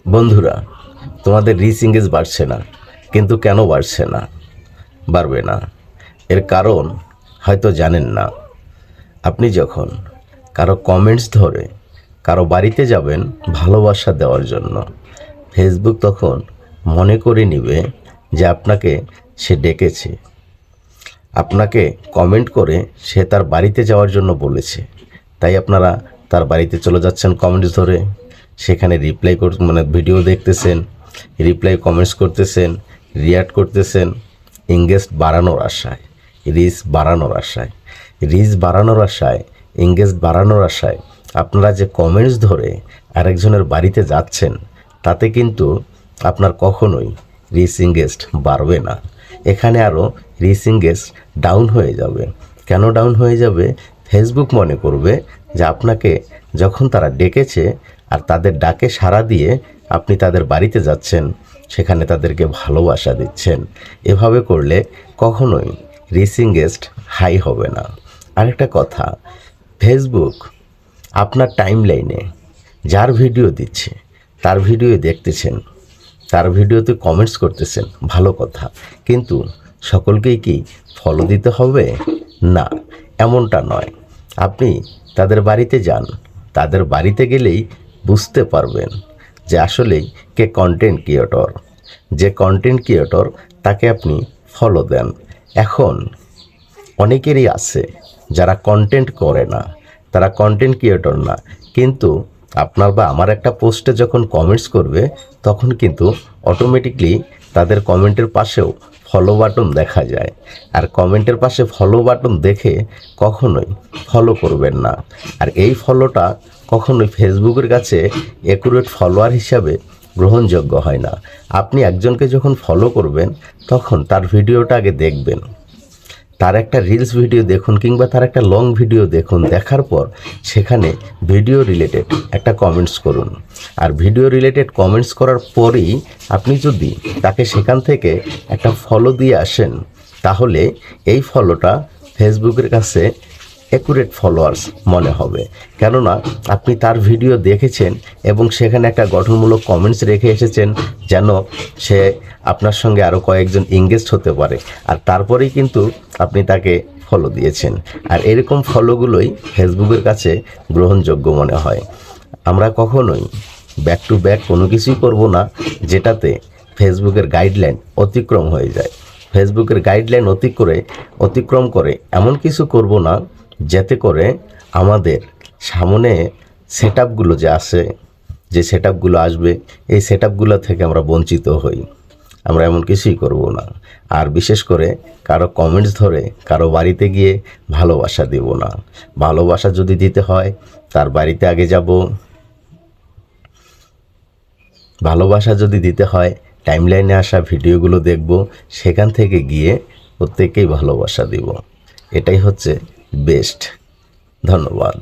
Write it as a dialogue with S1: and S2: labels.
S1: বন্ধুরা, তোমাদের rich engage বাড়ছে না, কিন্তু কেন বাড়ছে না? বাড়বে না, এর কারণ হয়তো জানেন না। আপনি যখন কারো কমেন্টস ধরে কারো বাড়িতে যাবেন ভালোবাসা দেওয়ার জন্য, ফেসবুক তখন মনে করে নিবে যে আপনাকে সে ডেকেছে, আপনাকে কমেন্ট করে সে তার বাড়িতে যাওয়ার জন্য বলেছে। তাই আপনারা তার বাড়িতে চলে যাচ্ছেন কমেন্টস ধরে, সেখানে রিপ্লাই ভিডিও দেখতেছেন, রিপ্লাই কমেন্টস করতেছেন, রিয়াক্ট করতেছেন, এঙ্গেজ বাড়ানোর আশায়, রিচ বাড়ানোর আশায়, এঙ্গেজ বাড়ানোর আশায় আপনারা যে কমেন্টস ধরে আরেকজনের বাড়িতে যাচ্ছেন, তাতে কিন্তু আপনার কখনোই রিচ এঙ্গেজ বাড়বে না। এখানে আরও রিচ এঙ্গেজ ডাউন হয়ে যাবে। কেন ডাউন হয়ে যাবে? ফেসবুক মনে করবে যে আপনাকে যখন তারা ডেকেছে আর তাদের ডাকে সাড়া দিয়ে আপনি তাদের বাড়িতে যাচ্ছেন, সেখানে তাদেরকে ভালোবাসা দিচ্ছেন। এভাবে করলে কখনোই রিচ এঙ্গেজ হাই হবে না। আরেকটা কথা, ফেসবুক আপনার টাইমলাইনে যার ভিডিও দিচ্ছে তার ভিডিও দেখতেছেন, তার ভিডিওতে কমেন্টস করতেছেন, ভালো কথা, কিন্তু সকলকেই কি ফলো দিতে হবে? না, এমনটা নয়। আপনি তাদের বাড়িতে যান, তাদের বাড়িতে গেলেই বুঝতে পারবেন যে আসলেই কে কন্টেন্ট ক্রিয়েটর। যে কন্টেন্ট ক্রিয়েটর তাকে আপনি ফলো দেন। এখন অনেকেরই আছে যারা কন্টেন্ট করে না, তারা কন্টেন্ট ক্রিয়েটর না, কিন্তু আপনার বা আমার একটা পোস্টে যখন কমেন্টস করবে তখন কিন্তু অটোমেটিকলি তাদের কমেন্টের পাশেও ফলো বাটন দেখা যায়। আর কমেন্টের পাশে ফলো বাটন দেখে কখনোই ফলো করবেন না। আর এই ফলোটা কখনোই ফেসবুকের কাছে অ্যাকুরেট ফলোয়ার হিসাবে গ্রহণযোগ্য হয় না। আপনি একজনকে যখন ফলো করবেন তখন তার ভিডিওটা আগে দেখবেন, তার একটা রিলস ভিডিও দেখুন কিংবা তার একটা লং ভিডিও দেখুন, দেখার পর সেখানে ভিডিও রিলেটেড একটা কমেন্টস করুন। আর ভিডিও রিলেটেড কমেন্টস করার পরেই আপনি যদি তাকে সেখান থেকে একটা ফলো দিয়ে আসেন, তাহলে এই ফলোটা ফেসবুকের কাছে অ্যাকুরেট ফলোয়ার্স মনে হবে। কেননা আপনি তার ভিডিও দেখেছেন এবং সেখানে একটা গঠনমূলক কমেন্টস রেখে এসেছেন যেন সে আপনার সঙ্গে আরও কয়েকজন এঙ্গেজড হতে পারে, আর তারপরেই কিন্তু আপনি তাকে ফলো দিয়েছেন। আর এরকম ফলোগুলোই ফেসবুকের কাছে গ্রহণযোগ্য মনে হয়। আমরা কখনোই ব্যাক টু ব্যাক কোনো কিছুই করব না যেটাতে ফেসবুকের গাইডলাইন অতিক্রম হয়ে যায়। ফেসবুকের গাইডলাইন অতিক্রম করে এমন কিছু করব না যাতে করে আমাদের সামনে সেটআপগুলো যে আসে, যে সেটআপগুলো আসবে, এই সেটআপগুলো থেকে আমরা বঞ্চিত হই। আমরা এমন কিছুই করব না। আর বিশেষ করে কারো কমেন্টস ধরে কারো বাড়িতে গিয়ে ভালোবাসা দেব না। ভালোবাসা যদি দিতে হয় তার বাড়িতে আগে যাব, ভালোবাসা যদি দিতে হয় টাইমলাইনে আসা ভিডিওগুলো দেখব, সেখান থেকে গিয়ে প্রত্যেককেই ভালোবাসা দিব। এটাই হচ্ছে বেস্ট। ধন্যবাদ।